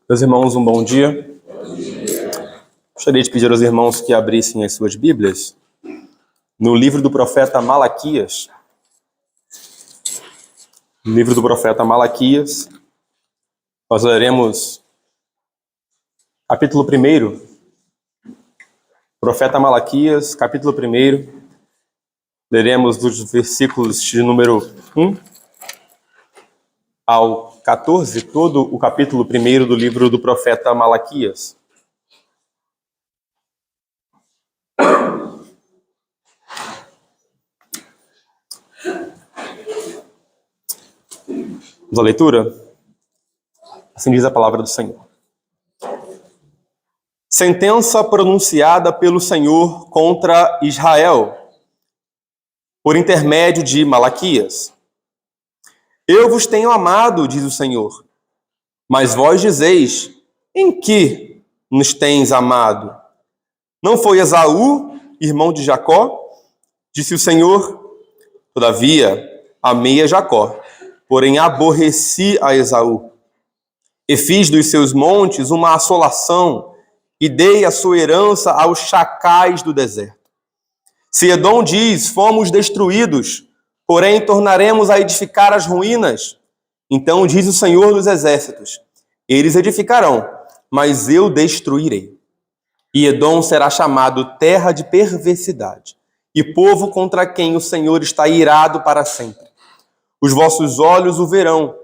Meus irmãos, um bom dia. Gostaria de pedir aos irmãos que abrissem as suas Bíblias no livro do profeta Malaquias. No livro do profeta Malaquias, nós leremos capítulo 1. Profeta Malaquias, capítulo 1. Leremos dos versículos de número 1 ao 14, todo o capítulo 1 do livro do profeta Malaquias. Vamos à leitura? Assim diz a palavra do Senhor. Sentença pronunciada pelo Senhor contra Israel, por intermédio de Malaquias. Eu vos tenho amado, diz o Senhor, mas vós dizeis, em que nos tens amado? Não foi Esaú, irmão de Jacó? Disse o Senhor, todavia, amei a Jacó, porém aborreci a Esaú. E fiz dos seus montes uma assolação, e dei a sua herança aos chacais do deserto. Se Edom diz, fomos destruídos, porém tornaremos a edificar as ruínas, então diz o Senhor dos Exércitos, eles edificarão, mas eu destruirei. E Edom será chamado terra de perversidade, e povo contra quem o Senhor está irado para sempre. Os vossos olhos o verão,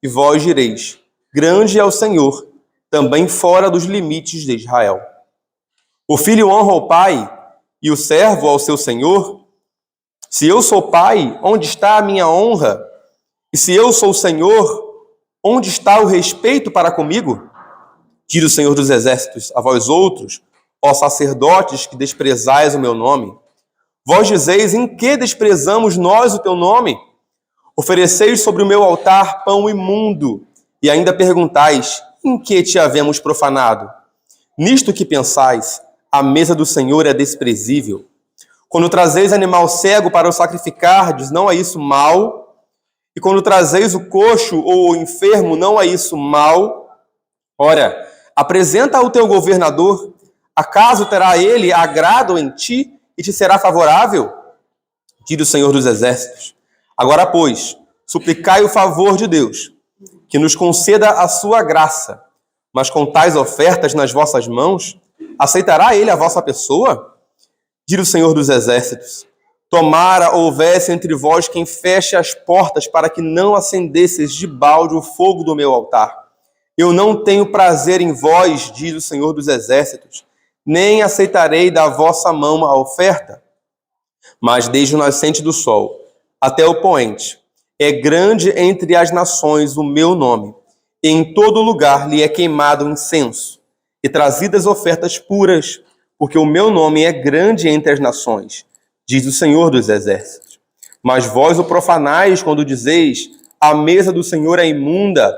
e vós direis, grande é o Senhor, também fora dos limites de Israel. O filho honra o pai, e o servo ao seu senhor. Se eu sou pai, onde está a minha honra? E se eu sou senhor, onde está o respeito para comigo? Diz o Senhor dos Exércitos a vós outros, ó sacerdotes que desprezais o meu nome. Vós dizeis, em que desprezamos nós o teu nome? Ofereceis sobre o meu altar pão imundo, e ainda perguntais, em que te havemos profanado? Nisto que pensais, a mesa do Senhor é desprezível. Quando trazeis animal cego para o sacrificardes, não é isso mal? E quando trazeis o coxo ou o enfermo, não é isso mal? Ora, apresenta ao teu governador, acaso terá ele agrado em ti e te será favorável? Diz o Senhor dos Exércitos. Agora, pois, suplicai o favor de Deus, que nos conceda a sua graça, mas com tais ofertas nas vossas mãos, aceitará ele a vossa pessoa? Diz o Senhor dos Exércitos, tomara houvesse entre vós quem feche as portas para que não acendesseis de balde o fogo do meu altar. Eu não tenho prazer em vós, diz o Senhor dos Exércitos, nem aceitarei da vossa mão a oferta. Mas desde o nascente do sol até o poente, é grande entre as nações o meu nome, e em todo lugar lhe é queimado incenso, e trazidas ofertas puras, porque o meu nome é grande entre as nações, diz o Senhor dos Exércitos. Mas vós o profanais quando dizeis, a mesa do Senhor é imunda,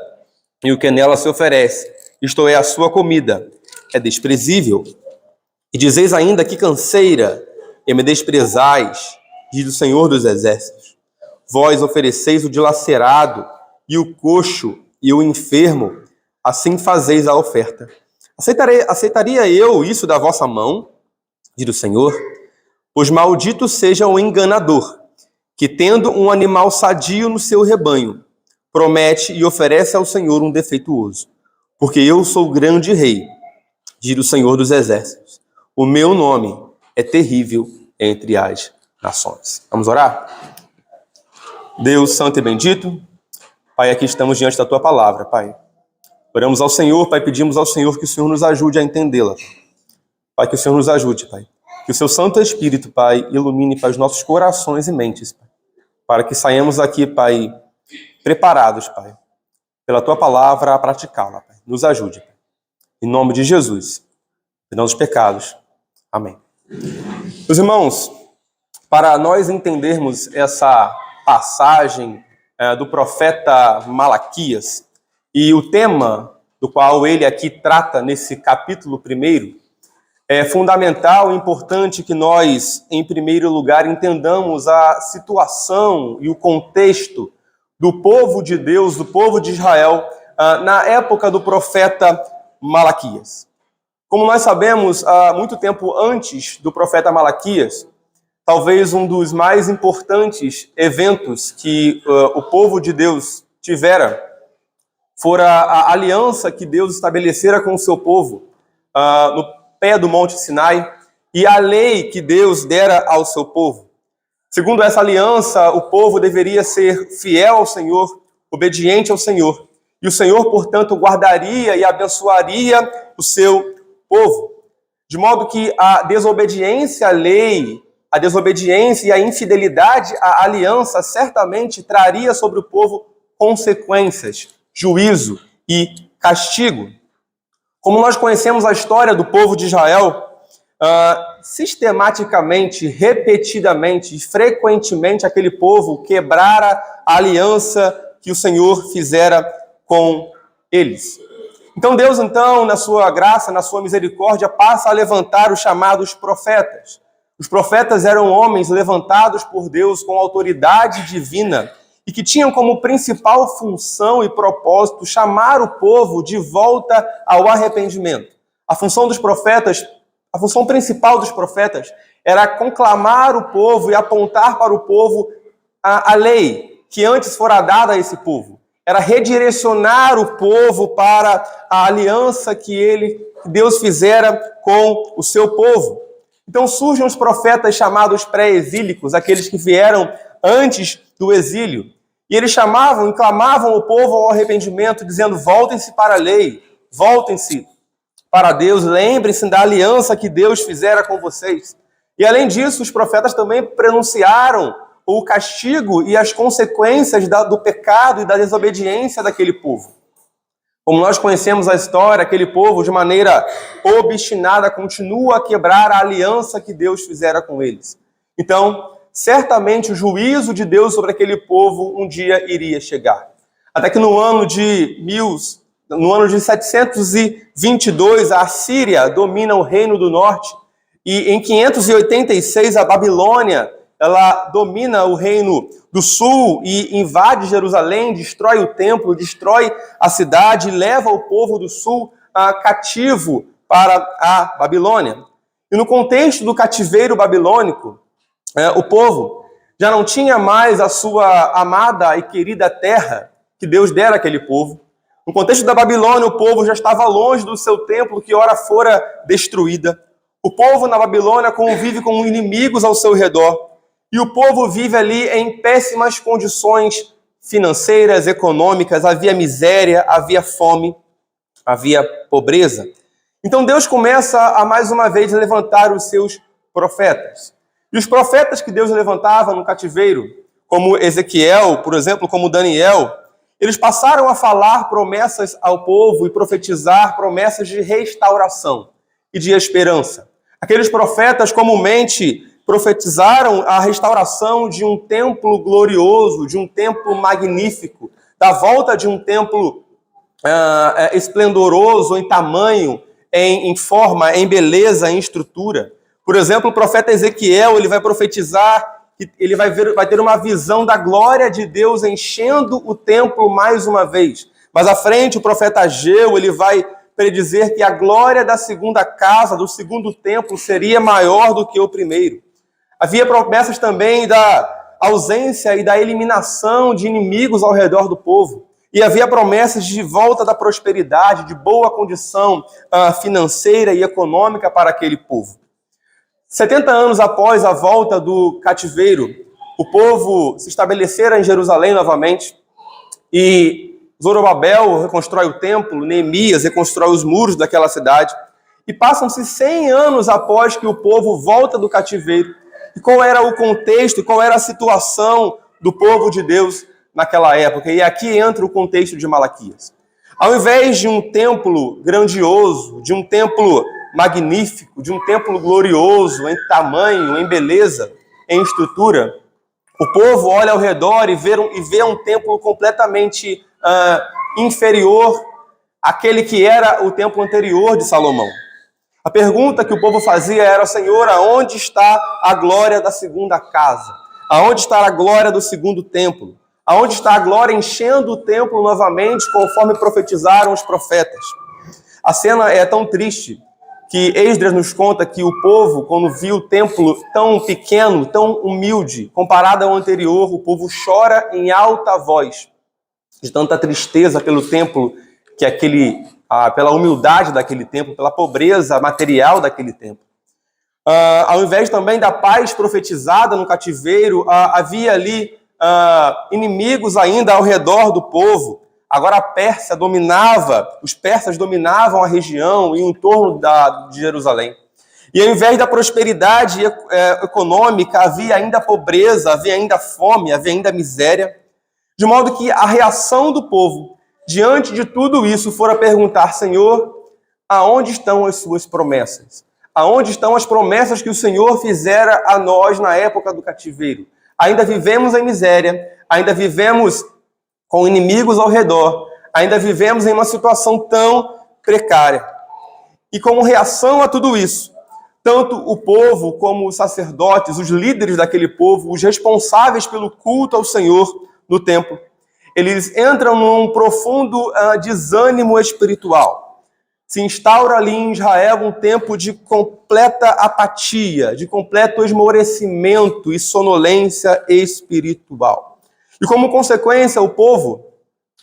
e o que nela se oferece, isto é, a sua comida, é desprezível. E dizeis ainda que canseira, e me desprezais, diz o Senhor dos Exércitos. Vós ofereceis o dilacerado, e o coxo, e o enfermo, assim fazeis a oferta. Aceitaria eu isso da vossa mão, diz o Senhor? Pois maldito seja o enganador, que tendo um animal sadio no seu rebanho, promete e oferece ao Senhor um defeituoso. Porque eu sou o grande rei, diz o Senhor dos Exércitos. O meu nome é terrível entre as nações. Vamos orar? Deus santo e bendito, Pai, aqui estamos diante da Tua palavra, Pai. Oramos ao Senhor, Pai, pedimos ao Senhor que o Senhor nos ajude a entendê-la. Pai, que o Senhor nos ajude, Pai. Que o Seu Santo Espírito, Pai, ilumine, Pai, os nossos corações e mentes, Pai, para que saiamos aqui, Pai, preparados, Pai, pela Tua palavra a praticá-la, Pai. Nos ajude, Pai. Em nome de Jesus, perdão dos pecados. Amém. Meus irmãos, para nós entendermos essa passagem do profeta Malaquias e o tema do qual ele aqui trata nesse capítulo 1, é fundamental e importante que nós, em primeiro lugar, entendamos a situação e o contexto do povo de Deus, do povo de Israel, na época do profeta Malaquias. Como nós sabemos, muito tempo antes do profeta Malaquias, talvez um dos mais importantes eventos que o povo de Deus tivera fora a aliança que Deus estabelecera com o seu povo no pé do Monte Sinai e a lei que Deus dera ao seu povo. Segundo essa aliança, o povo deveria ser fiel ao Senhor, obediente ao Senhor. E o Senhor, portanto, guardaria e abençoaria o seu povo. De modo que a desobediência à lei, a desobediência e a infidelidade à aliança certamente traria sobre o povo consequências, juízo e castigo. Como nós conhecemos a história do povo de Israel, sistematicamente, repetidamente e frequentemente aquele povo quebrara a aliança que o Senhor fizera com eles. Então Deus, na sua graça, na sua misericórdia, passa a levantar os chamados profetas. Os profetas eram homens levantados por Deus com autoridade divina e que tinham como principal função e propósito chamar o povo de volta ao arrependimento. A função principal dos profetas era conclamar o povo e apontar para o povo a lei que antes fora dada a esse povo. Era redirecionar o povo para a aliança que Deus fizera com o seu povo. Então surgem os profetas chamados pré-exílicos, aqueles que vieram antes do exílio. E eles chamavam e clamavam o povo ao arrependimento, dizendo: voltem-se para a lei, voltem-se para Deus, lembrem-se da aliança que Deus fizera com vocês. E além disso, os profetas também pronunciaram o castigo e as consequências do pecado e da desobediência daquele povo. Como nós conhecemos a história, aquele povo, de maneira obstinada, continua a quebrar a aliança que Deus fizera com eles. Então, certamente o juízo de Deus sobre aquele povo um dia iria chegar. Até que no ano de 722, a Assíria domina o Reino do Norte, e em 586 a Babilônia ela domina o Reino do Sul e invade Jerusalém, destrói o templo, destrói a cidade e leva o povo do Sul cativo para a Babilônia. E no contexto do cativeiro babilônico, o povo já não tinha mais a sua amada e querida terra que Deus dera àquele povo. No contexto da Babilônia, o povo já estava longe do seu templo, que ora fora destruída. O povo na Babilônia convive com inimigos ao seu redor. E o povo vive ali em péssimas condições financeiras, econômicas. Havia miséria, havia fome, havia pobreza. Então Deus começa a mais uma vez levantar os seus profetas. E os profetas que Deus levantava no cativeiro, como Ezequiel, por exemplo, como Daniel, eles passaram a falar promessas ao povo e profetizar promessas de restauração e de esperança. Aqueles profetas comumente profetizaram a restauração de um templo glorioso, de um templo magnífico, da volta de um templo esplendoroso em tamanho, em forma, em beleza, em estrutura. Por exemplo, o profeta Ezequiel, ele vai profetizar, ele vai ter uma visão da glória de Deus enchendo o templo mais uma vez. Mas à frente, o profeta Ageu, ele vai predizer que a glória da segunda casa, do segundo templo, seria maior do que o primeiro. Havia promessas também da ausência e da eliminação de inimigos ao redor do povo. E havia promessas de volta da prosperidade, de boa condição financeira e econômica para aquele povo. 70 anos após a volta do cativeiro, o povo se estabelecera em Jerusalém novamente. E Zorobabel reconstrói o templo, Neemias reconstrói os muros daquela cidade. E passam-se 100 anos após que o povo volta do cativeiro. E qual era o contexto, qual era a situação do povo de Deus naquela época? E aqui entra o contexto de Malaquias. Ao invés de um templo grandioso, de um templo magnífico, de um templo glorioso em tamanho, em beleza, em estrutura, o povo olha ao redor e vê um templo completamente inferior àquele que era o templo anterior de Salomão. A pergunta que o povo fazia era: Senhor, aonde está a glória da segunda casa? Aonde está a glória do segundo templo? Aonde está a glória enchendo o templo novamente, conforme profetizaram os profetas. A cena é tão triste que Esdras nos conta que o povo, quando viu o templo tão pequeno, tão humilde, comparado ao anterior, o povo chora em alta voz, de tanta tristeza pelo templo, pela humildade daquele templo, pela pobreza material daquele templo. Ao invés também da paz profetizada no cativeiro, havia ali inimigos ainda ao redor do povo. Agora os persas dominavam a região e o entorno de Jerusalém. E ao invés da prosperidade econômica, havia ainda pobreza, havia ainda fome, havia ainda miséria. De modo que a reação do povo, diante de tudo isso, fora perguntar: Senhor, aonde estão as suas promessas? Aonde estão as promessas que o Senhor fizera a nós na época do cativeiro? Ainda vivemos em miséria, ainda vivemos com inimigos ao redor, ainda vivemos em uma situação tão precária. E como reação a tudo isso, tanto o povo como os sacerdotes, os líderes daquele povo, os responsáveis pelo culto ao Senhor no templo, eles entram num profundo desânimo espiritual. Se instaura ali em Israel um tempo de completa apatia, de completo esmorecimento e sonolência espiritual. E como consequência, o povo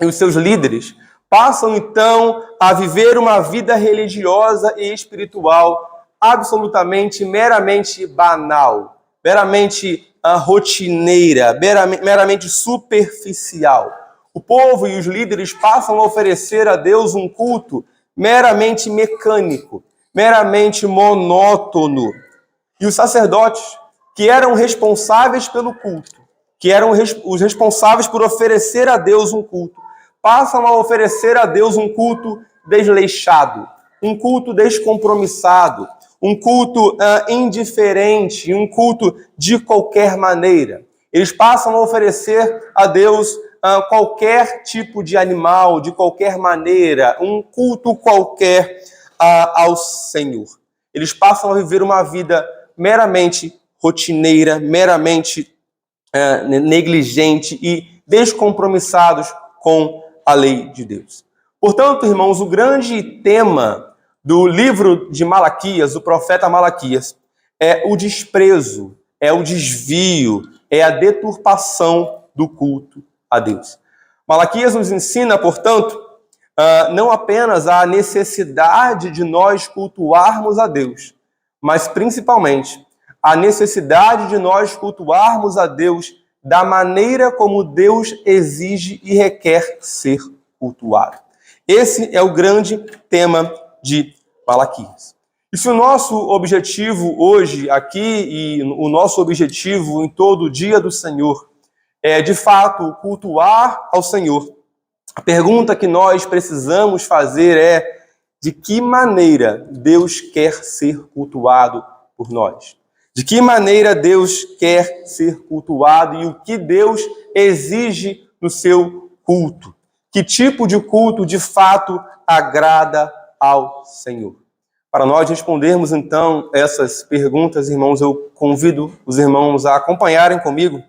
e os seus líderes passam então a viver uma vida religiosa e espiritual absolutamente, meramente banal, meramente rotineira, meramente superficial. O povo e os líderes passam a oferecer a Deus um culto meramente mecânico, meramente monótono. E os sacerdotes, que eram responsáveis pelo culto, que eram os responsáveis por oferecer a Deus um culto, passam a oferecer a Deus um culto desleixado, um culto descompromissado, um culto indiferente, um culto de qualquer maneira. Eles passam a oferecer a Deus qualquer tipo de animal, de qualquer maneira, um culto qualquer ao Senhor. Eles passam a viver uma vida meramente rotineira, meramente negligente e descompromissados com a lei de Deus. Portanto, irmãos, o grande tema do livro de Malaquias, do profeta Malaquias, é o desprezo, é o desvio, é a deturpação do culto a Deus. Malaquias nos ensina, portanto, não apenas a necessidade de nós cultuarmos a Deus, mas principalmente a necessidade de nós cultuarmos a Deus da maneira como Deus exige e requer ser cultuado. Esse é o grande tema de Malaquias. E se o nosso objetivo hoje aqui e o nosso objetivo em todo o dia do Senhor é, de fato, cultuar ao Senhor, a pergunta que nós precisamos fazer é: de que maneira Deus quer ser cultuado por nós? De que maneira Deus quer ser cultuado e o que Deus exige no seu culto? Que tipo de culto, de fato, agrada ao Senhor? Para nós respondermos, então, essas perguntas, irmãos, eu convido os irmãos a acompanharem comigo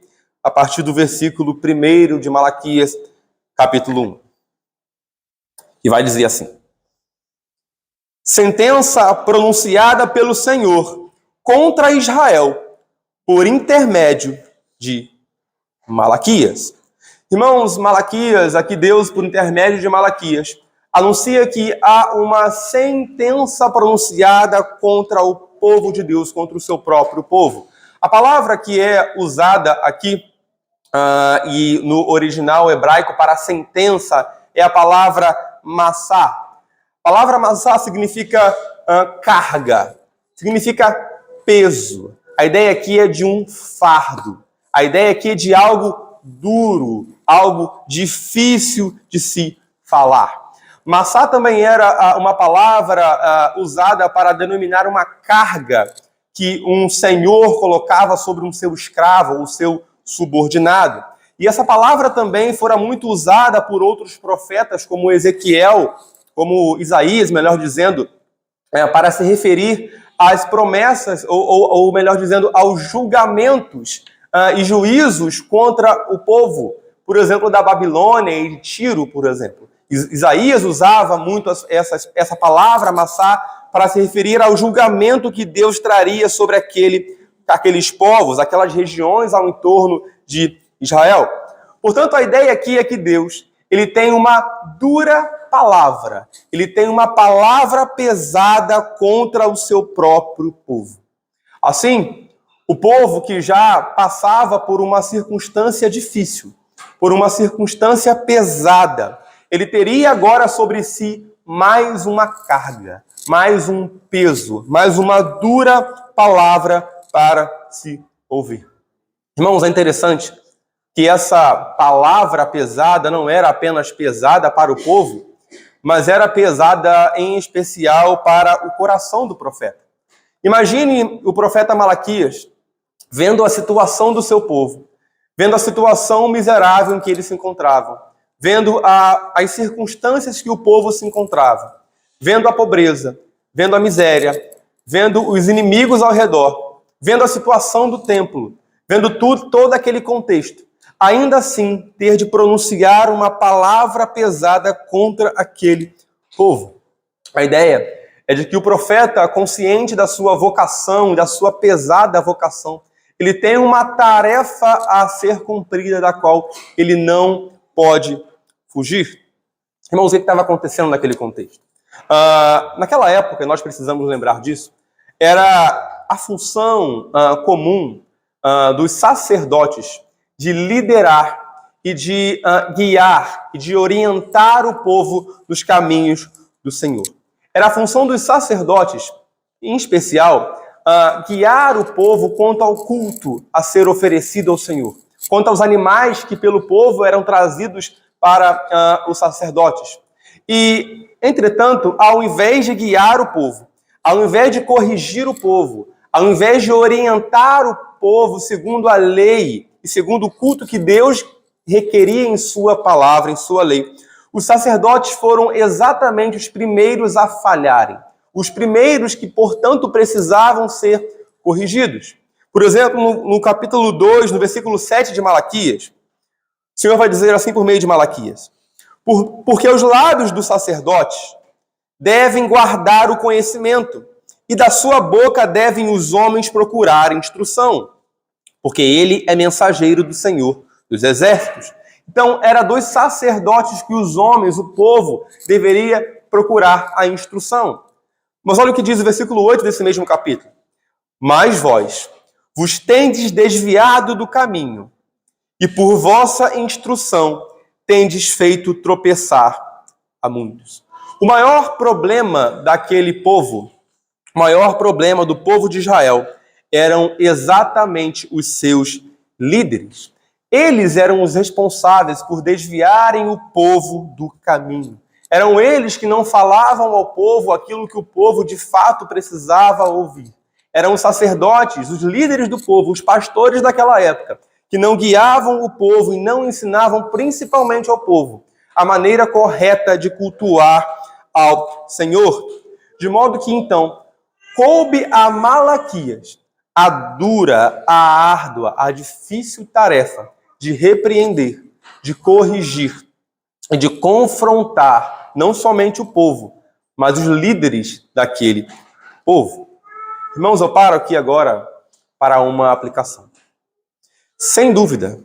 a partir do versículo 1 de Malaquias, capítulo 1. Que vai dizer assim: sentença pronunciada pelo Senhor contra Israel por intermédio de Malaquias. Irmãos, Malaquias, aqui Deus, por intermédio de Malaquias, anuncia que há uma sentença pronunciada contra o povo de Deus, contra o seu próprio povo. A palavra que é usada aqui e no original hebraico para sentença é a palavra massá. A palavra massá significa carga, significa peso. A ideia aqui é de um fardo. A ideia aqui é de algo duro, algo difícil de se falar. Massá também era uma palavra usada para denominar uma carga que um senhor colocava sobre um seu escravo, o seu subordinado. E essa palavra também fora muito usada por outros profetas, como Ezequiel, como Isaías, melhor dizendo, para se referir às promessas, ou melhor dizendo, aos julgamentos e juízos contra o povo, por exemplo, da Babilônia e de Tiro, por exemplo. Isaías usava muito essa palavra amassá para se referir ao julgamento que Deus traria sobre aqueles povos, aquelas regiões ao entorno de Israel. Portanto, a ideia aqui é que Deus, ele tem uma dura palavra, ele tem uma palavra pesada contra o seu próprio povo. Assim, o povo que já passava por uma circunstância difícil, por uma circunstância pesada, ele teria agora sobre si mais uma carga, mais um peso, mais uma dura palavra para se ouvir. Irmãos, é interessante que essa palavra pesada não era apenas pesada para o povo, mas era pesada em especial para o coração do profeta. Imagine o profeta Malaquias vendo a situação do seu povo, vendo a situação miserável em que eles se encontravam, vendo as circunstâncias que o povo se encontrava, vendo a pobreza, vendo a miséria, vendo os inimigos ao redor, vendo a situação do templo, vendo todo aquele contexto. Ainda assim, ter de pronunciar uma palavra pesada contra aquele povo. A ideia é de que o profeta, consciente da sua vocação, da sua pesada vocação, ele tem uma tarefa a ser cumprida, da qual ele não pode fugir. Irmãos, o que estava acontecendo naquele contexto? Naquela época, nós precisamos lembrar disso, era a função comum dos sacerdotes de liderar e de guiar e de orientar o povo nos caminhos do Senhor. Era a função dos sacerdotes, em especial, guiar o povo quanto ao culto a ser oferecido ao Senhor, quanto aos animais que pelo povo eram trazidos para os sacerdotes. E, entretanto, ao invés de guiar o povo, ao invés de corrigir o povo, ao invés de orientar o povo segundo a lei e segundo o culto que Deus requeria em sua palavra, em sua lei, os sacerdotes foram exatamente os primeiros a falharem, os primeiros que, portanto, precisavam ser corrigidos. Por exemplo, no capítulo 2, no versículo 7 de Malaquias, o Senhor vai dizer assim por meio de Malaquias: porque os lábios do sacerdote devem guardar o conhecimento, e da sua boca devem os homens procurar instrução, porque ele é mensageiro do Senhor dos exércitos. Então, era dos sacerdotes que os homens, o povo, deveria procurar a instrução. Mas olha o que diz o versículo 8 desse mesmo capítulo. Mas vós vos tendes desviado do caminho, e por vossa instrução tendes feito tropeçar a muitos. O maior problema daquele povo, o maior problema do povo de Israel, eram exatamente os seus líderes. Eles eram os responsáveis por desviarem o povo do caminho. Eram eles que não falavam ao povo aquilo que o povo de fato precisava ouvir. Eram os sacerdotes, os líderes do povo, os pastores daquela época, que não guiavam o povo e não ensinavam principalmente ao povo a maneira correta de cultuar ao Senhor. De modo que, então, coube a Malaquias a dura, a árdua, a difícil tarefa de repreender, de corrigir e de confrontar não somente o povo, mas os líderes daquele povo. Irmãos, eu paro aqui agora para uma aplicação. Sem dúvida,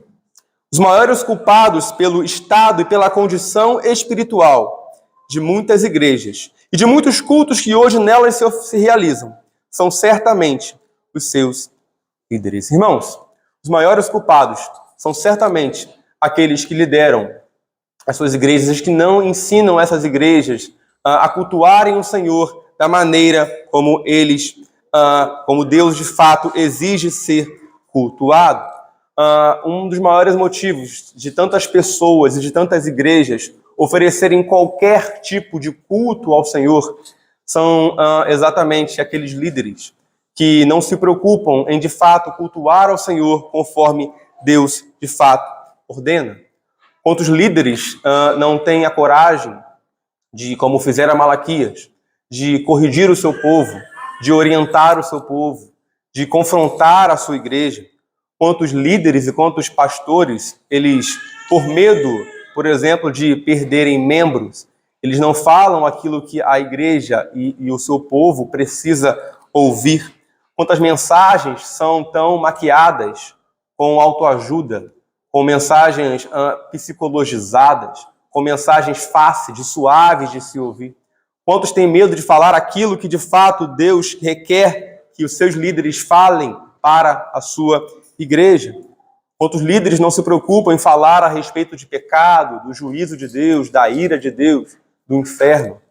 os maiores culpados pelo estado e pela condição espiritual de muitas igrejas e de muitos cultos que hoje nelas se realizam são certamente os seus líderes. Irmãos, os maiores culpados são certamente aqueles que lideram as suas igrejas, que não ensinam essas igrejas a cultuarem o Senhor da maneira como como Deus de fato exige ser cultuado. Um dos maiores motivos de tantas pessoas e de tantas igrejas oferecerem qualquer tipo de culto ao Senhor são exatamente aqueles líderes que não se preocupam em de fato cultuar ao Senhor conforme Deus de fato ordena. Quantos líderes não têm a coragem de, como fizeram Malaquias, de corrigir o seu povo, de orientar o seu povo, de confrontar a sua igreja? Quantos líderes e quantos pastores eles por medo, por exemplo, de perderem membros. Eles não falam aquilo que a igreja e o seu povo precisa ouvir. Quantas mensagens são tão maquiadas com autoajuda, com mensagens psicologizadas, com mensagens fáceis, suaves de se ouvir. Quantos têm medo de falar aquilo que de fato Deus requer que os seus líderes falem para a sua igreja? Quantos líderes não se preocupam em falar a respeito de pecado, do juízo de Deus, da ira de Deus, do inferno?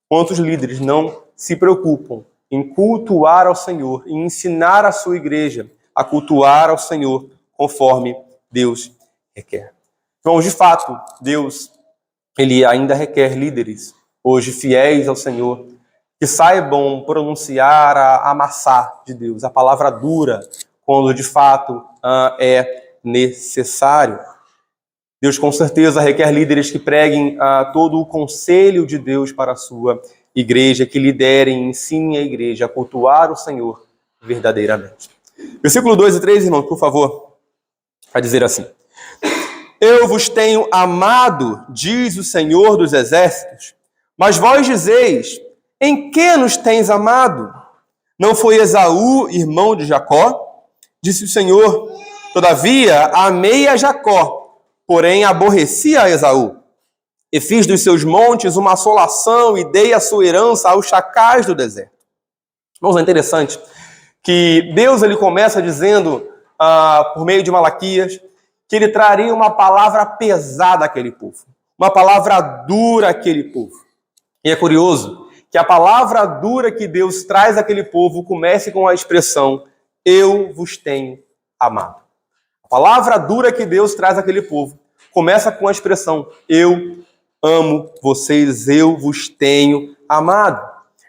Quantos líderes não se preocupam em cultuar ao Senhor e ensinar a sua igreja a cultuar ao Senhor conforme Deus requer? Então, de fato, Deus, Ele ainda requer líderes, hoje fiéis ao Senhor, que saibam pronunciar a amassar de Deus, a palavra dura, quando de fato é necessário. Deus com certeza requer líderes que preguem todo o conselho de Deus para a sua igreja, que liderem e ensinem a igreja a cultuar o Senhor verdadeiramente. Versículo 2 e 3, irmãos, por favor, vai dizer assim: Eu vos tenho amado, diz o Senhor dos Exércitos, mas vós dizeis, em que nos tens amado? Não foi Esaú, irmão de Jacó? Disse o Senhor, todavia amei a Jacó, porém aborreci a Esaú. E fiz dos seus montes uma assolação e dei a sua herança aos chacais do deserto. Irmãos, é interessante que Deus ele começa dizendo, por meio de Malaquias, que ele traria uma palavra pesada àquele povo, uma palavra dura àquele povo. E é curioso que a palavra dura que Deus traz àquele povo comece com a expressão, eu vos tenho amado. A palavra dura que Deus traz àquele povo começa com a expressão, eu amo vocês, eu vos tenho amado.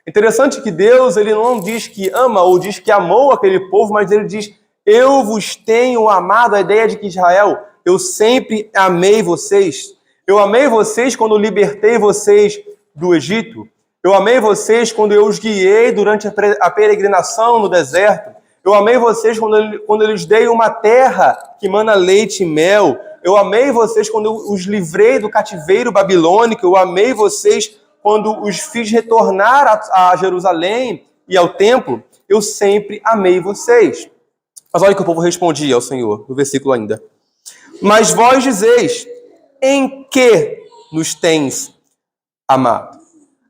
Interessante que Deus ele não diz que ama ou diz que amou aquele povo, mas ele diz, eu vos tenho amado. A ideia de que Israel, eu sempre amei vocês. Eu amei vocês quando libertei vocês do Egito. Eu amei vocês quando eu os guiei durante a peregrinação no deserto. Eu amei vocês quando eu lhes dei uma terra que mana leite e mel. Eu amei vocês quando eu os livrei do cativeiro babilônico. Eu amei vocês quando os fiz retornar a Jerusalém e ao templo. Eu sempre amei vocês. Mas olha que o povo respondia ao Senhor, no versículo ainda. Mas vós dizeis, em que nos tens amado?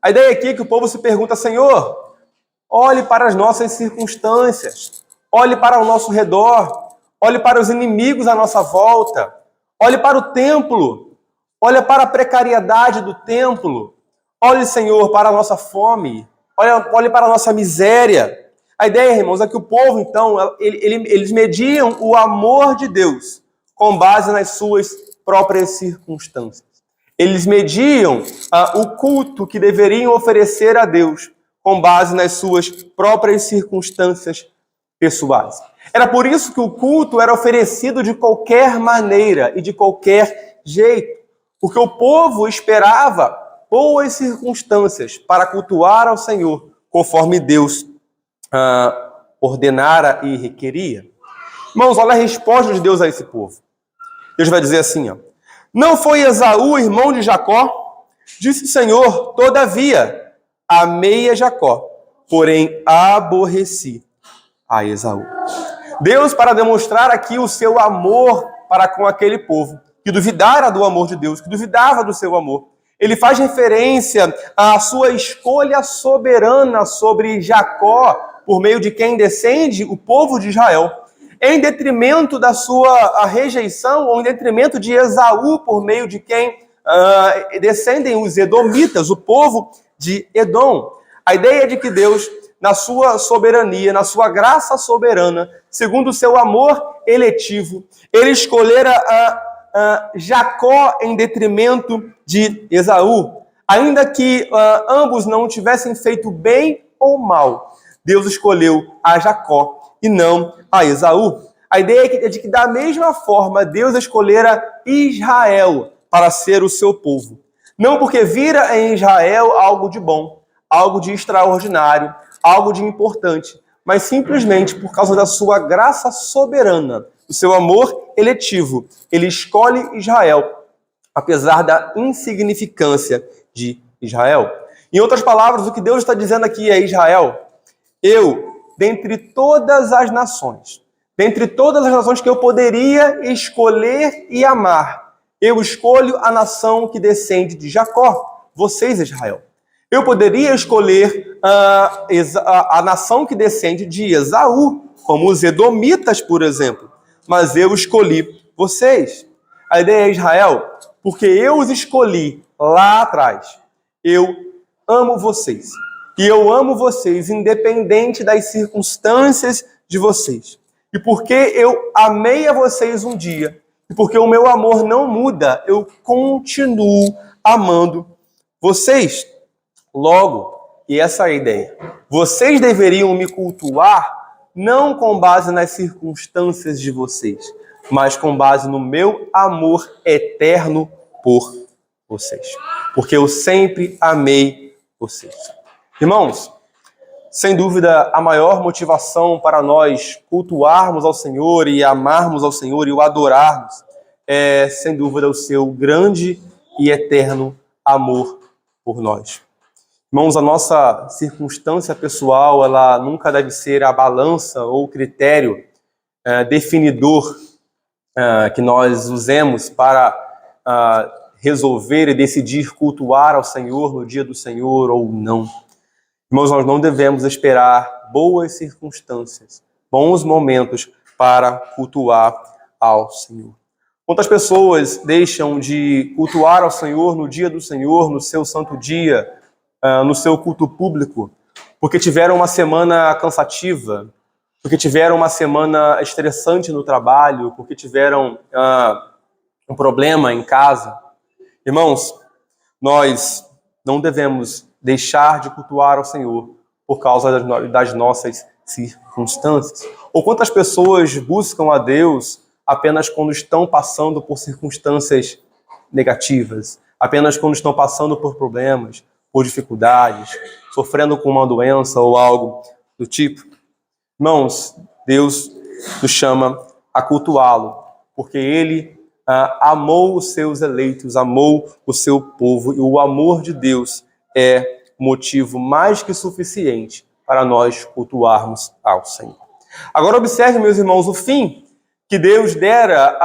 A ideia aqui é que o povo se pergunta, Senhor, olhe para as nossas circunstâncias, olhe para o nosso redor, olhe para os inimigos à nossa volta, olhe para o templo, olhe para a precariedade do templo, olhe, Senhor, para a nossa fome, olhe para a nossa miséria. A ideia, irmãos, é que o povo, então, eles mediam o amor de Deus com base nas suas próprias circunstâncias. Eles mediam o culto que deveriam oferecer a Deus com base nas suas próprias circunstâncias pessoais. Era por isso que o culto era oferecido de qualquer maneira e de qualquer jeito, porque o povo esperava boas circunstâncias para cultuar ao Senhor conforme Deus ordenara e requeria. Irmãos, olha a resposta de Deus a esse povo. Deus vai dizer assim, não foi Esaú, irmão de Jacó? Disse o Senhor, todavia, amei a Jacó, porém aborreci a Esaú. Deus, para demonstrar aqui o seu amor para com aquele povo, que duvidara do amor de Deus, que duvidava do seu amor, ele faz referência à sua escolha soberana sobre Jacó, por meio de quem descende o povo de Israel, em detrimento da sua rejeição, ou em detrimento de Esaú, por meio de quem descendem os edomitas, o povo de Edom. A ideia é de que Deus, na sua soberania, na sua graça soberana, segundo o seu amor eletivo, ele escolhera Jacó em detrimento de Esaú. Ainda que ambos não tivessem feito bem ou mal, Deus escolheu a Jacó e não a Esaú. A ideia é de que, da mesma forma, Deus escolhera Israel para ser o seu povo. Não porque vira em Israel algo de bom, algo de extraordinário, algo de importante, mas simplesmente por causa da sua graça soberana, o seu amor eletivo. Ele escolhe Israel, apesar da insignificância de Israel. Em outras palavras, o que Deus está dizendo aqui é: Israel, eu, dentre todas as nações que eu poderia escolher e amar, eu escolho a nação que descende de Jacó, vocês, Israel. Eu poderia escolher a nação que descende de Esaú, como os edomitas, por exemplo, mas eu escolhi vocês. A ideia é: Israel, porque eu os escolhi lá atrás, eu amo vocês. E eu amo vocês independente das circunstâncias de vocês. E porque eu amei a vocês um dia, e porque o meu amor não muda, eu continuo amando vocês. Logo, e essa é a ideia, vocês deveriam me cultuar não com base nas circunstâncias de vocês, mas com base no meu amor eterno por vocês. Porque eu sempre amei vocês. Irmãos, sem dúvida, a maior motivação para nós cultuarmos ao Senhor e amarmos ao Senhor e o adorarmos é, sem dúvida, o seu grande e eterno amor por nós. Irmãos, a nossa circunstância pessoal, ela nunca deve ser a balança ou o critério definidor que nós usemos para resolver e decidir cultuar ao Senhor no dia do Senhor ou não. Irmãos, nós não devemos esperar boas circunstâncias, bons momentos para cultuar ao Senhor. Quantas pessoas deixam de cultuar ao Senhor no dia do Senhor, no seu santo dia, no seu culto público, porque tiveram uma semana cansativa, porque tiveram uma semana estressante no trabalho, porque tiveram um problema em casa. Irmãos, nós não devemos deixar de cultuar ao Senhor por causa das nossas circunstâncias. Ou quantas pessoas buscam a Deus apenas quando estão passando por circunstâncias negativas, apenas quando estão passando por problemas, por dificuldades, sofrendo com uma doença ou algo do tipo. Irmãos, Deus nos chama a cultuá-lo, porque Ele amou os seus eleitos, amou o seu povo, e o amor de Deus é motivo mais que suficiente para nós cultuarmos ao Senhor. Agora observe, meus irmãos, o fim que Deus dera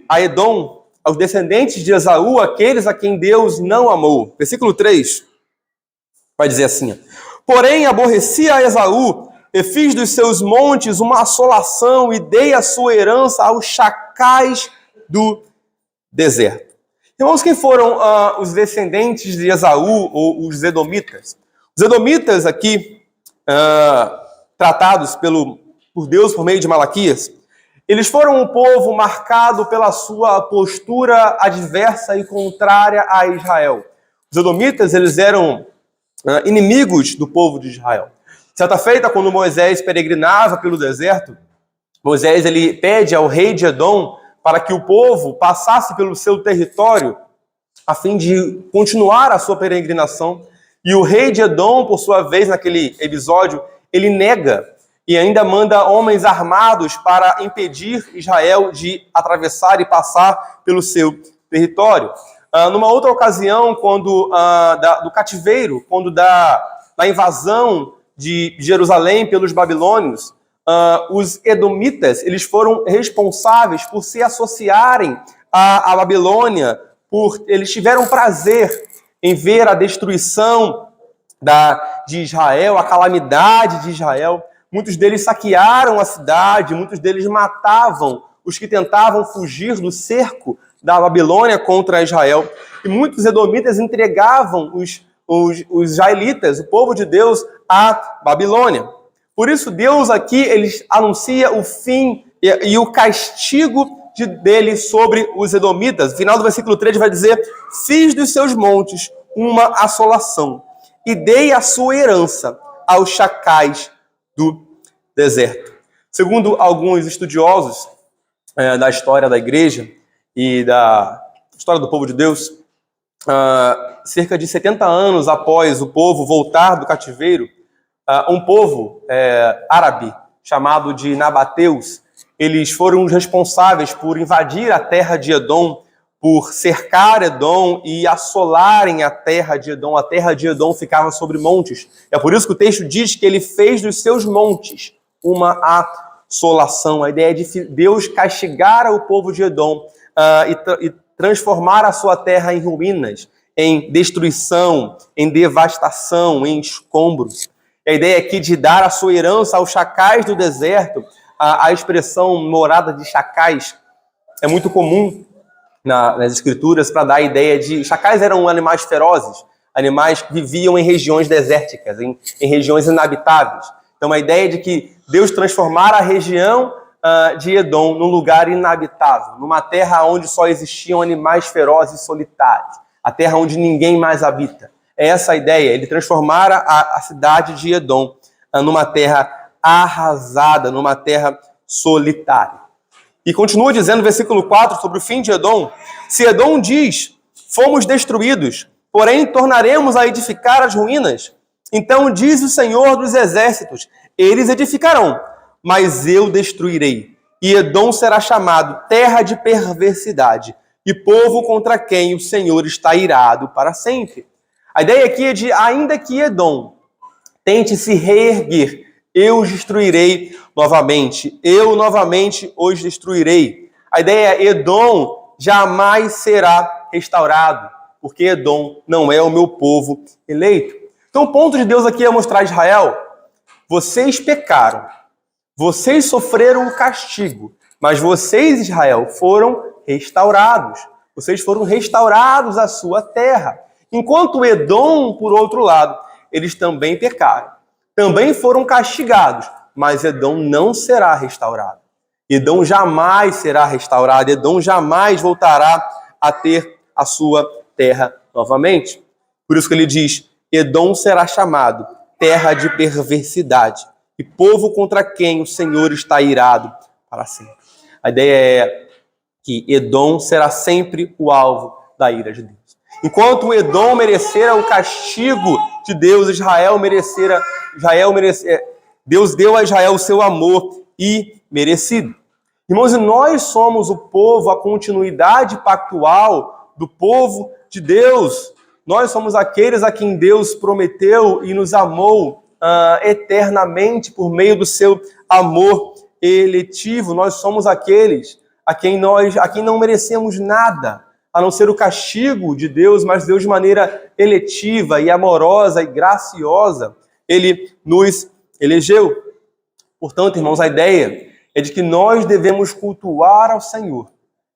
a Edom, aos descendentes de Esaú, aqueles a quem Deus não amou. Versículo 3 vai dizer assim: porém aborreci a Esaú, e fiz dos seus montes uma assolação, e dei a sua herança aos chacais do deserto. Irmãos, quem foram os descendentes de Esaú, ou os edomitas? Os edomitas aqui, tratados por Deus por meio de Malaquias, eles foram um povo marcado pela sua postura adversa e contrária a Israel. Os edomitas, eles eram inimigos do povo de Israel. Certa feita, quando Moisés peregrinava pelo deserto, Moisés ele pede ao rei de Edom para que o povo passasse pelo seu território a fim de continuar a sua peregrinação. E o rei de Edom, por sua vez, naquele episódio, ele nega e ainda manda homens armados para impedir Israel de atravessar e passar pelo seu território. Numa outra ocasião, quando do cativeiro, quando da invasão de Jerusalém pelos babilônios, os edomitas eles foram responsáveis por se associarem à Babilônia, eles tiveram prazer em ver a destruição de Israel, a calamidade de Israel. Muitos deles saquearam a cidade, muitos deles matavam os que tentavam fugir do cerco da Babilônia contra Israel. E muitos edomitas entregavam os israelitas, o povo de Deus, à Babilônia. Por isso, Deus aqui ele anuncia o fim e o castigo dele sobre os edomitas. No final do versículo 3 vai dizer: fiz dos seus montes uma assolação e dei a sua herança aos chacais do deserto. Segundo alguns estudiosos da história da igreja e da história do povo de Deus, cerca de 70 anos após o povo voltar do cativeiro, um povo árabe chamado de nabateus, eles foram os responsáveis por invadir a terra de Edom, por cercar Edom e assolarem a terra de Edom. A terra de Edom ficava sobre montes. É por isso que o texto diz que ele fez dos seus montes uma assolação. A ideia de Deus castigar o povo de Edom e transformar a sua terra em ruínas, em destruição, em devastação, em escombros. A ideia aqui de dar a sua herança aos chacais do deserto, a expressão morada de chacais é muito comum nas escrituras para dar a ideia de... Chacais eram animais ferozes, animais que viviam em regiões desérticas, em regiões inabitáveis. Então a ideia de que Deus transformara a região de Edom num lugar inabitável, numa terra onde só existiam animais ferozes e solitários, a terra onde ninguém mais habita. É essa a ideia, ele transformara a cidade de Edom numa terra arrasada, numa terra solitária. E continua dizendo no versículo 4 sobre o fim de Edom: se Edom diz, fomos destruídos, porém tornaremos a edificar as ruínas, então diz o Senhor dos exércitos, eles edificarão, mas eu destruirei, e Edom será chamado terra de perversidade, e povo contra quem o Senhor está irado para sempre. A ideia aqui é de, ainda que Edom tente se reerguer, eu os destruirei novamente. Eu novamente os destruirei. A ideia é, Edom jamais será restaurado, porque Edom não é o meu povo eleito. Então o ponto de Deus aqui é mostrar a Israel, vocês pecaram, vocês sofreram o castigo, mas vocês, Israel, foram restaurados. Vocês foram restaurados à sua terra. Enquanto Edom, por outro lado, eles também pecaram. Também foram castigados, mas Edom não será restaurado. Edom jamais será restaurado, Edom jamais voltará a ter a sua terra novamente. Por isso que ele diz, Edom será chamado terra de perversidade e povo contra quem o Senhor está irado para sempre. A ideia é que Edom será sempre o alvo da ira de Deus. Enquanto Edom merecera o castigo de Deus, Deus deu a Israel o seu amor imerecido. Irmãos, e nós somos o povo, a continuidade pactual do povo de Deus. Nós somos aqueles a quem Deus prometeu e nos amou eternamente por meio do seu amor eletivo. Nós somos aqueles a quem não merecemos nada, a não ser o castigo de Deus, mas Deus de maneira eletiva e amorosa e graciosa, Ele nos elegeu. Portanto, irmãos, a ideia é de que nós devemos cultuar ao Senhor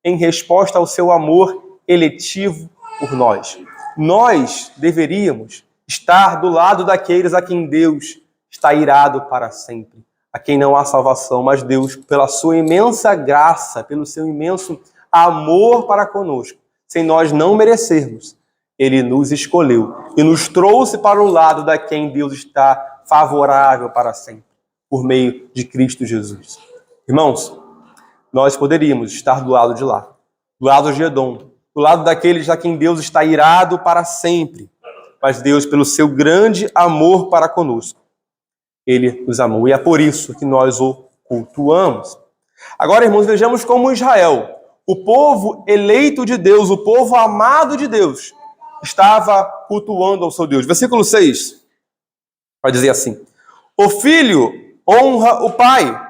em resposta ao seu amor eletivo por nós. Nós deveríamos estar do lado daqueles a quem Deus está irado para sempre, a quem não há salvação, mas Deus, pela sua imensa graça, pelo seu imenso amor para conosco, sem nós não merecermos, Ele nos escolheu e nos trouxe para o lado da quem Deus está favorável para sempre, por meio de Cristo Jesus. Irmãos, nós poderíamos estar do lado de lá, do lado de Edom, do lado daqueles a quem Deus está irado para sempre, mas Deus, pelo seu grande amor para conosco, Ele nos amou e é por isso que nós o cultuamos. Agora, irmãos, vejamos como Israel, o povo eleito de Deus, o povo amado de Deus, estava cultuando ao seu Deus. Versículo 6 vai dizer assim: o filho honra o pai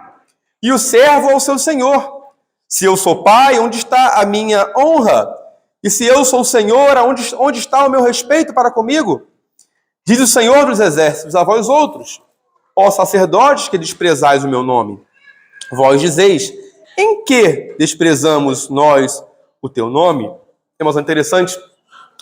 e o servo ao seu senhor. Se eu sou pai, onde está a minha honra? E se eu sou senhor, onde está o meu respeito para comigo? Diz o Senhor dos exércitos a vós outros, ó sacerdotes que desprezais o meu nome. Vós dizeis, em que desprezamos nós o teu nome? É interessante,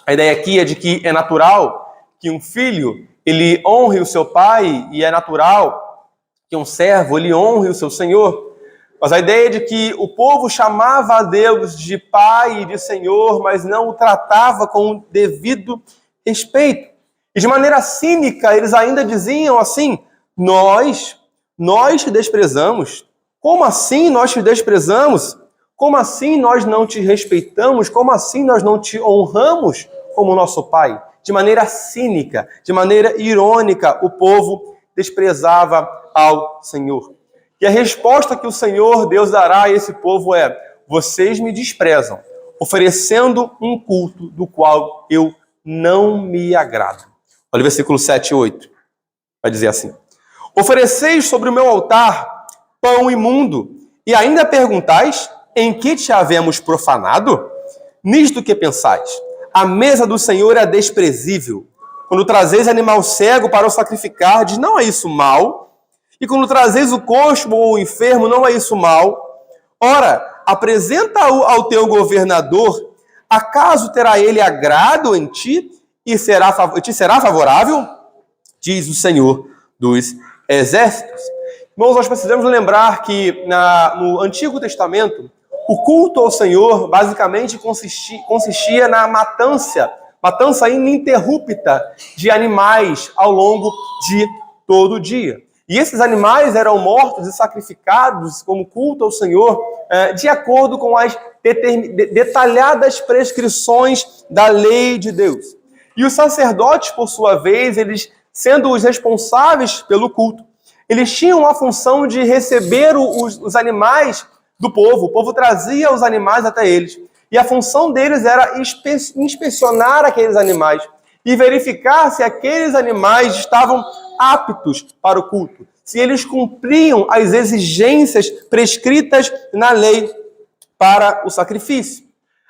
a ideia aqui é de que é natural que um filho, ele honre o seu pai, e é natural que um servo, ele honre o seu senhor. Mas a ideia é de que o povo chamava a Deus de pai e de senhor, mas não o tratava com o devido respeito. E de maneira cínica, eles ainda diziam assim, nós te desprezamos. Como assim nós te desprezamos? Como assim nós não te respeitamos? Como assim nós não te honramos como nosso pai? De maneira cínica, de maneira irônica, o povo desprezava ao Senhor. E a resposta que o Senhor Deus dará a esse povo é: vocês me desprezam, oferecendo um culto do qual eu não me agrado. Olha o versículo 7 e 8. Vai dizer assim: ofereceis sobre o meu altar pão imundo, e ainda perguntais: em que te havemos profanado? Nisto que pensais: a mesa do Senhor é desprezível. Quando trazeis animal cego para o sacrificardes, não é isso mal? E quando trazeis o coxo ou o enfermo, não é isso mal? Ora, apresenta-o ao teu governador, acaso terá ele agrado em ti e te será favorável? Diz o Senhor dos Exércitos. Irmãos, nós precisamos lembrar que no Antigo Testamento, o culto ao Senhor basicamente consistia na matança ininterrupta de animais ao longo de todo o dia. E esses animais eram mortos e sacrificados como culto ao Senhor de acordo com as detalhadas prescrições da lei de Deus. E os sacerdotes, por sua vez, eles sendo os responsáveis pelo culto, eles tinham a função de receber os animais do povo. O povo trazia os animais até eles. E a função deles era inspecionar aqueles animais e verificar se aqueles animais estavam aptos para o culto, se eles cumpriam as exigências prescritas na lei para o sacrifício.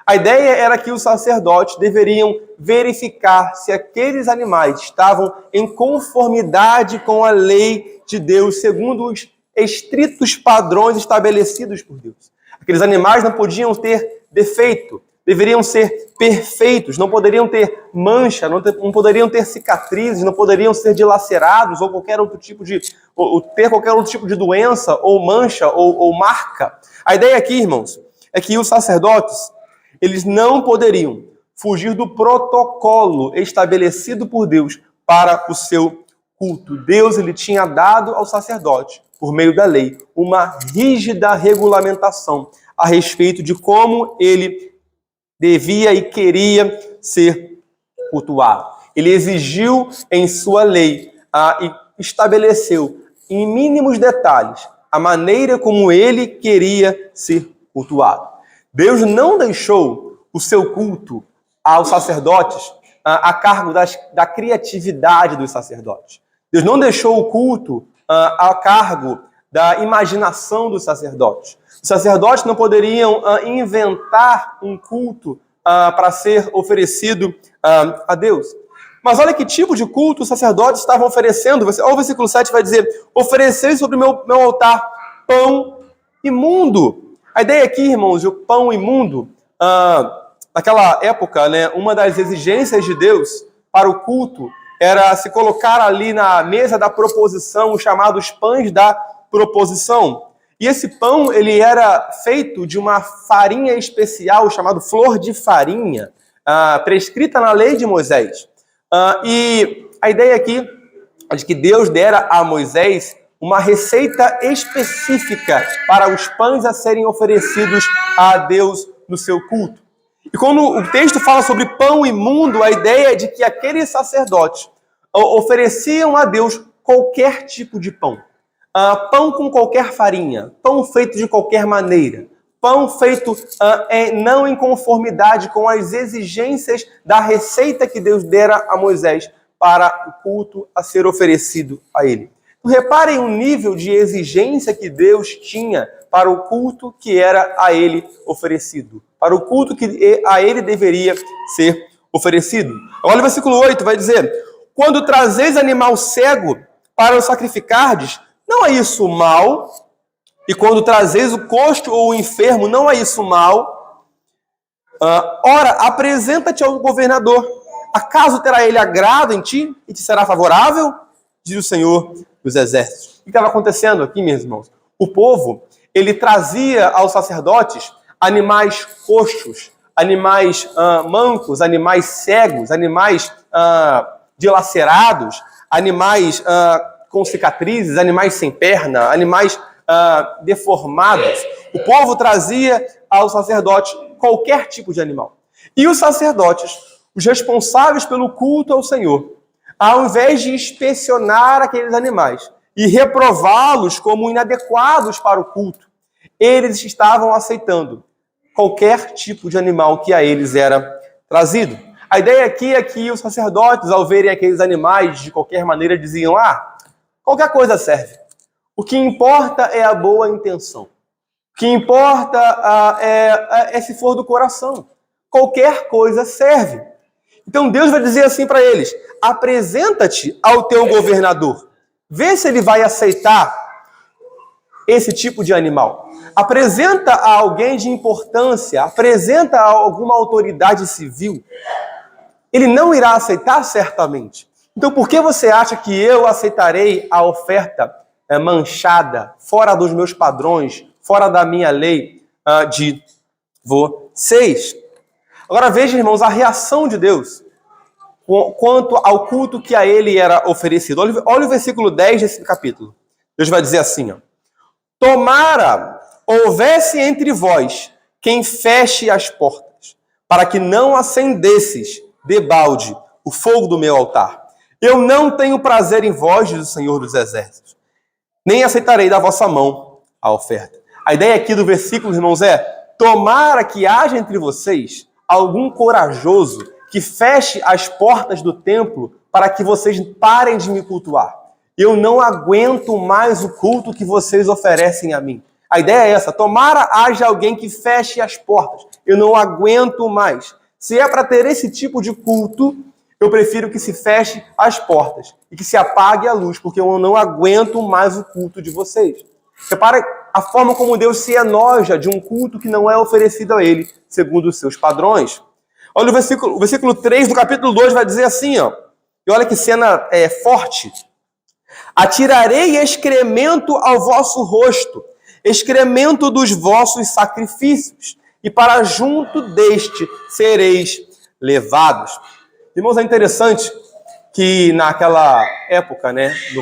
A ideia era que os sacerdotes deveriam verificar se aqueles animais estavam em conformidade com a lei de Deus, segundo os estritos padrões estabelecidos por Deus. Aqueles animais não podiam ter defeito, deveriam ser perfeitos, não poderiam ter mancha, não poderiam ter cicatrizes, não poderiam ser dilacerados ou ter qualquer outro tipo de doença ou mancha ou marca. A ideia aqui, irmãos, é que os sacerdotes, eles não poderiam fugir do protocolo estabelecido por Deus para o seu culto. Deus, ele tinha dado ao sacerdote, por meio da lei, uma rígida regulamentação a respeito de como ele devia e queria ser cultuado. Ele exigiu em sua lei e estabeleceu em mínimos detalhes a maneira como ele queria ser cultuado. Deus não deixou o seu culto aos sacerdotes a cargo da criatividade dos sacerdotes. Deus não deixou o culto a cargo da imaginação dos sacerdotes. Os sacerdotes não poderiam inventar um culto para ser oferecido a Deus. Mas olha que tipo de culto os sacerdotes estavam oferecendo. Olha o versículo 7 vai dizer: oferecei sobre o meu altar pão imundo. A ideia aqui, irmãos, de pão imundo, naquela época, né, uma das exigências de Deus para o culto era se colocar ali na mesa da proposição os chamados pães da proposição. E esse pão, ele era feito de uma farinha especial, chamada flor de farinha, prescrita na lei de Moisés. E a ideia aqui é de que Deus dera a Moisés uma receita específica para os pães a serem oferecidos a Deus no seu culto. E quando o texto fala sobre pão imundo, a ideia é de que aqueles sacerdotes ofereciam a Deus qualquer tipo de pão. Pão com qualquer farinha, pão feito de qualquer maneira, pão feito não em conformidade com as exigências da receita que Deus dera a Moisés para o culto a ser oferecido a ele. Então, reparem o nível de exigência que Deus tinha para o culto que era a ele oferecido, para o culto que a ele deveria ser oferecido. Olha o versículo 8, vai dizer: quando trazeis animal cego para o sacrificardes, não é isso mal? E quando trazeis o coxo ou o enfermo, não é isso mal? Ora, apresenta-te ao governador. Acaso terá ele agrado em ti e te será favorável? Diz o Senhor dos Exércitos. O que estava acontecendo aqui, meus irmãos? O povo, ele trazia aos sacerdotes animais coxos, animais mancos, animais cegos, animais dilacerados, animais com cicatrizes, animais sem perna, animais deformados. O povo trazia aos sacerdotes qualquer tipo de animal. E os sacerdotes, os responsáveis pelo culto ao Senhor, ao invés de inspecionar aqueles animais, e reprová-los como inadequados para o culto, eles estavam aceitando qualquer tipo de animal que a eles era trazido. A ideia aqui é que os sacerdotes, ao verem aqueles animais de qualquer maneira, diziam: qualquer coisa serve. O que importa é a boa intenção. O que importa é se for do coração. Qualquer coisa serve. Então Deus vai dizer assim para eles: apresenta-te ao teu governador. Vê se ele vai aceitar esse tipo de animal. Apresenta a alguém de importância, apresenta a alguma autoridade civil. Ele não irá aceitar certamente. Então por que você acha que eu aceitarei a oferta manchada, fora dos meus padrões, fora da minha lei de vocês? Agora veja, irmãos, a reação de Deus quanto ao culto que a ele era oferecido. Olha o versículo 10 desse capítulo. Deus vai dizer assim: tomara houvesse entre vós quem feche as portas, para que não acendesses debalde o fogo do meu altar. Eu não tenho prazer em vós, diz o Senhor dos Exércitos, nem aceitarei da vossa mão a oferta. A ideia aqui do versículo, irmãos, é: tomara que haja entre vocês algum corajoso que feche as portas do templo para que vocês parem de me cultuar. Eu não aguento mais o culto que vocês oferecem a mim. A ideia é essa: tomara haja alguém que feche as portas. Eu não aguento mais. Se é para ter esse tipo de culto, eu prefiro que se feche as portas e que se apague a luz, porque eu não aguento mais o culto de vocês. Repara a forma como Deus se enoja de um culto que não é oferecido a ele, segundo os seus padrões. Olha o versículo 3 do capítulo 2 vai dizer assim, e olha que cena forte. Atirarei excremento ao vosso rosto, excremento dos vossos sacrifícios, e para junto deste sereis levados. Irmãos, é interessante que naquela época,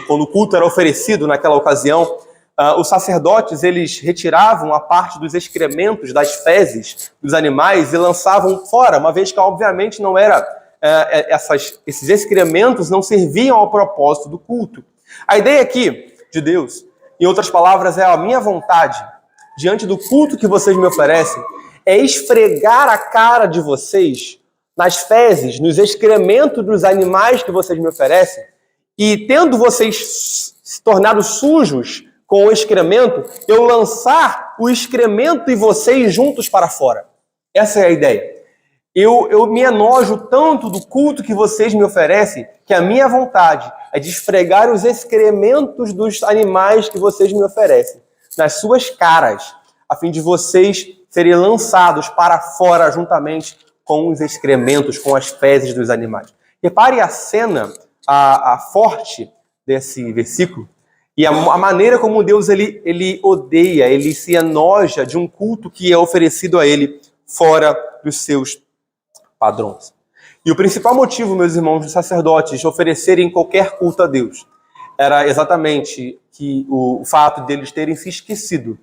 quando o culto era oferecido naquela ocasião, os sacerdotes, eles retiravam a parte dos excrementos, das fezes dos animais e lançavam fora, uma vez que, obviamente, não era esses excrementos não serviam ao propósito do culto. A ideia aqui de Deus, em outras palavras, é a minha vontade, diante do culto que vocês me oferecem, é esfregar a cara de vocês nas fezes, nos excrementos dos animais que vocês me oferecem, e tendo vocês se tornado sujos com o excremento, eu lançar o excremento e vocês juntos para fora. Essa é a ideia. Eu me enojo tanto do culto que vocês me oferecem, que a minha vontade é de esfregar os excrementos dos animais que vocês me oferecem nas suas caras, a fim de vocês serem lançados para fora juntamente com os excrementos, com as fezes dos animais. Repare a cena, a forte desse versículo, e a maneira como Deus ele odeia, ele se enoja de um culto que é oferecido a ele fora dos seus padrões. E o principal motivo, meus irmãos, dos sacerdotes oferecerem qualquer culto a Deus era exatamente que o fato deles terem se esquecido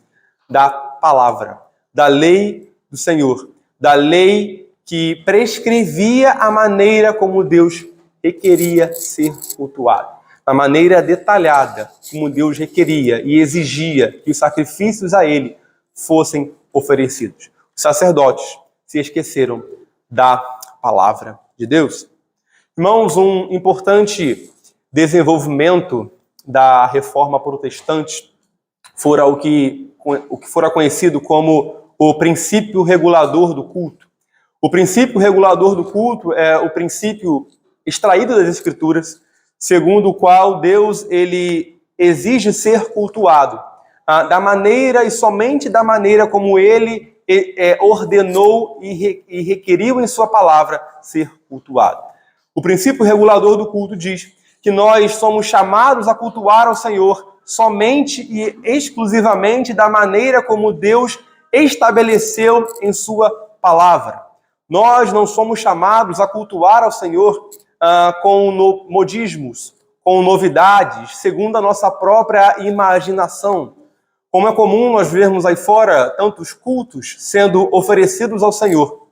da palavra, da lei do Senhor, da lei que prescrevia a maneira como Deus requeria ser cultuado, a maneira detalhada como Deus requeria e exigia que os sacrifícios a ele fossem oferecidos. Os sacerdotes se esqueceram da palavra de Deus. Irmãos, um importante desenvolvimento da reforma protestante fora o que fora conhecido como o princípio regulador do culto. O princípio regulador do culto é o princípio extraído das Escrituras, segundo o qual Deus ele exige ser cultuado, da maneira e somente da maneira como ele ordenou e requeriu em sua palavra ser cultuado. O princípio regulador do culto diz que nós somos chamados a cultuar ao Senhor somente e exclusivamente da maneira como Deus estabeleceu em sua palavra. Nós não somos chamados a cultuar ao Senhor com modismos, com novidades, segundo a nossa própria imaginação. Como é comum nós vermos aí fora tantos cultos sendo oferecidos ao Senhor,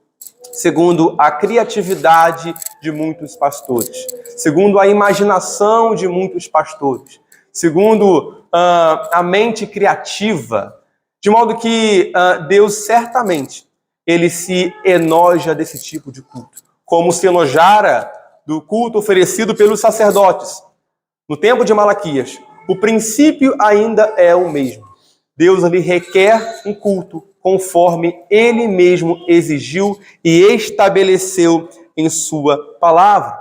segundo a criatividade de muitos pastores, segundo a imaginação de muitos pastores, segundo a mente criativa, de modo que Deus certamente ele se enoja desse tipo de culto, como se enojara do culto oferecido pelos sacerdotes. No tempo de Malaquias, o princípio ainda é o mesmo. Deus lhe requer um culto conforme ele mesmo exigiu e estabeleceu em sua palavra.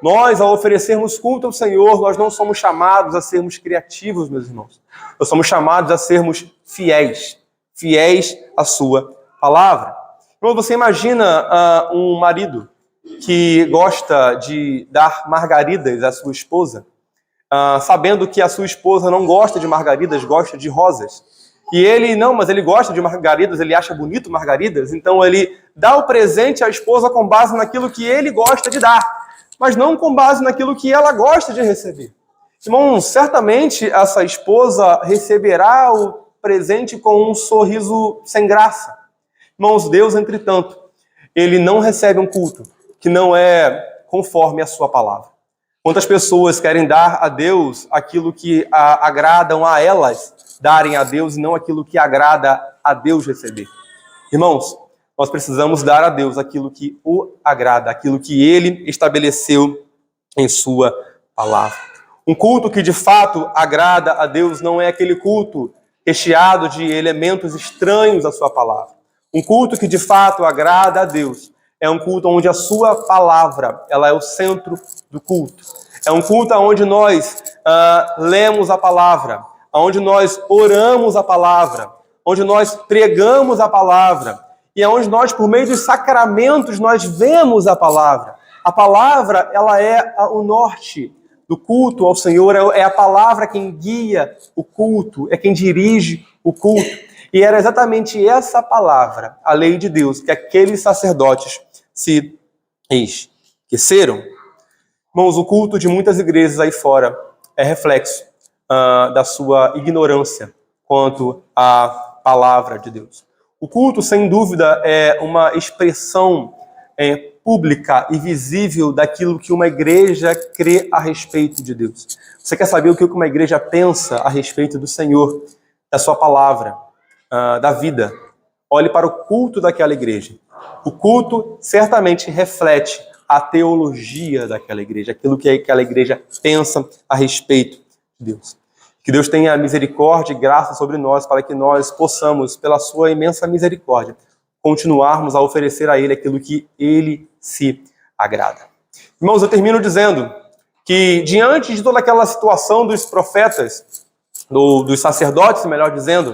Nós, ao oferecermos culto ao Senhor, nós não somos chamados a sermos criativos, meus irmãos. Nós somos chamados a sermos fiéis, fiéis à sua palavra. Então, você imagina um marido que gosta de dar margaridas à sua esposa, sabendo que a sua esposa não gosta de margaridas, gosta de rosas. E ele, mas ele gosta de margaridas, ele acha bonito margaridas, então ele dá o presente à esposa com base naquilo que ele gosta de dar, mas não com base naquilo que ela gosta de receber. Irmão, certamente essa esposa receberá o presente com um sorriso sem graça. Irmãos, Deus, entretanto, ele não recebe um culto que não é conforme a sua palavra. Quantas pessoas querem dar a Deus aquilo que agradam a elas darem a Deus e não aquilo que agrada a Deus receber? Irmãos, nós precisamos dar a Deus aquilo que o agrada, aquilo que Ele estabeleceu em sua palavra. Um culto que de fato agrada a Deus não é aquele culto recheado de elementos estranhos à sua palavra. Um culto que de fato agrada a Deus é um culto onde a sua palavra ela é o centro do culto. É um culto onde nós lemos a palavra, onde nós oramos a palavra, onde nós pregamos a palavra e é onde nós, por meio dos sacramentos, nós vemos a palavra. A palavra, ela é o norte do culto ao Senhor, é a palavra quem guia o culto, é quem dirige o culto. E era exatamente essa palavra, a lei de Deus, que aqueles sacerdotes se esqueceram. Irmãos, o culto de muitas igrejas aí fora é reflexo da sua ignorância quanto à palavra de Deus. O culto, sem dúvida, é uma expressão pública e visível daquilo que uma igreja crê a respeito de Deus. Você quer saber o que uma igreja pensa a respeito do Senhor, da sua palavra, da vida? Olhe para o culto daquela igreja. O culto certamente reflete a teologia daquela igreja, aquilo que aquela igreja pensa a respeito de Deus. Que Deus tenha misericórdia e graça sobre nós para que nós possamos, pela sua imensa misericórdia, continuarmos a oferecer a Ele aquilo que Ele se agrada. Irmãos, eu termino dizendo que diante de toda aquela situação dos profetas, dos sacerdotes, melhor dizendo,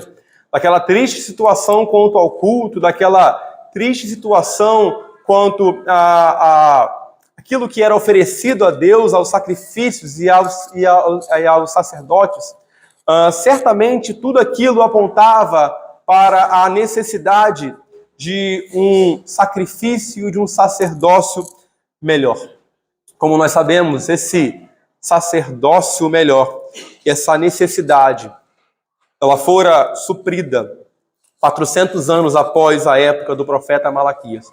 daquela triste situação quanto ao culto, daquela triste situação quanto aquilo que era oferecido a Deus, aos sacrifícios e aos sacerdotes, certamente tudo aquilo apontava para a necessidade de um sacrifício, de um sacerdócio melhor. Como nós sabemos, esse sacerdócio melhor, essa necessidade, ela fora suprida 400 anos após a época do profeta Malaquias,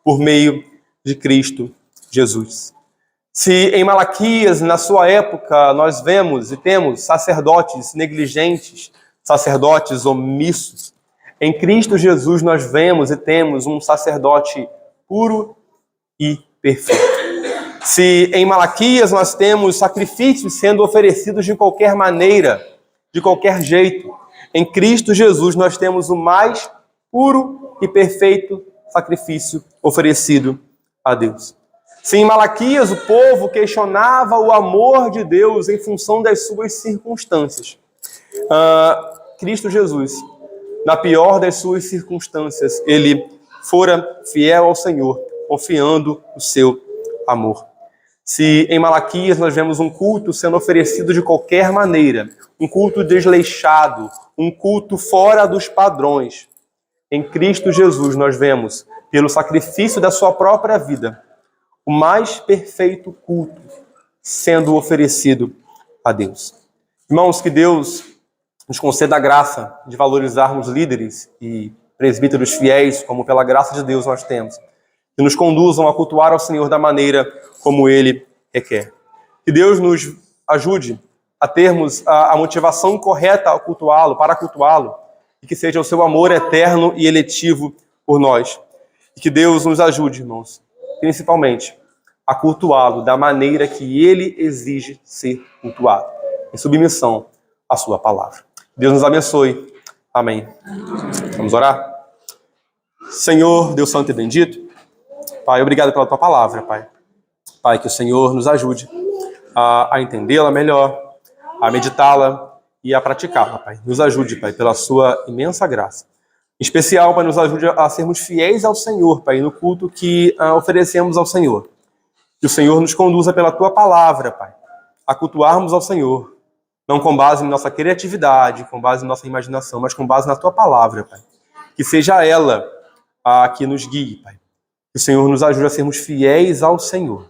por meio de Cristo Jesus. Se em Malaquias, na sua época, nós vemos e temos sacerdotes negligentes, sacerdotes omissos, em Cristo Jesus nós vemos e temos um sacerdote puro e perfeito. Se em Malaquias nós temos sacrifícios sendo oferecidos de qualquer maneira, de qualquer jeito, em Cristo Jesus nós temos o mais puro e perfeito sacrifício oferecido a Deus. Se em Malaquias o povo questionava o amor de Deus em função das suas circunstâncias, Cristo Jesus, na pior das suas circunstâncias, ele fora fiel ao Senhor, confiando o seu amor. Se em Malaquias nós vemos um culto sendo oferecido de qualquer maneira, um culto desleixado, um culto fora dos padrões, em Cristo Jesus nós vemos, pelo sacrifício da sua própria vida, o mais perfeito culto sendo oferecido a Deus. Irmãos, que Deus nos conceda a graça de valorizarmos líderes e presbíteros fiéis, como pela graça de Deus nós temos, que nos conduzam a cultuar ao Senhor da maneira como Ele requer. Que Deus nos ajude a termos a motivação correta ao cultuá-lo, para cultuá-lo, e que seja o seu amor eterno e eletivo por nós. E que Deus nos ajude, irmãos, principalmente a cultuá-lo da maneira que ele exige ser cultuado, em submissão à sua palavra. Deus nos abençoe. Amém. Vamos orar? Senhor, Deus santo e bendito, Pai, obrigado pela tua palavra, Pai. Pai, que o Senhor nos ajude a entendê-la melhor, a meditá-la e a praticá-la, Pai. Nos ajude, Pai, pela sua imensa graça. Em especial, Pai, nos ajude a sermos fiéis ao Senhor, Pai, no culto que oferecemos ao Senhor. Que o Senhor nos conduza pela tua palavra, Pai, a cultuarmos ao Senhor, não com base em nossa criatividade, com base em nossa imaginação, mas com base na tua palavra, Pai. Que seja ela a que nos guie, Pai. Que o Senhor nos ajude a sermos fiéis ao Senhor.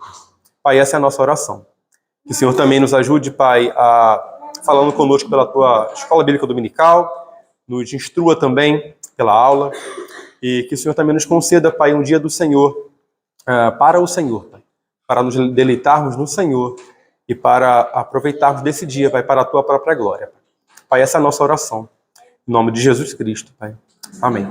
Pai, essa é a nossa oração. Que o Senhor também nos ajude, Pai, falando conosco pela tua escola bíblica dominical, nos instrua também pela aula, e que o Senhor também nos conceda, Pai, um dia do Senhor, para o Senhor, Pai, para nos deleitarmos no Senhor e para aproveitarmos desse dia, Pai, para a tua própria glória. Pai, essa é a nossa oração. Em nome de Jesus Cristo, Pai. Amém.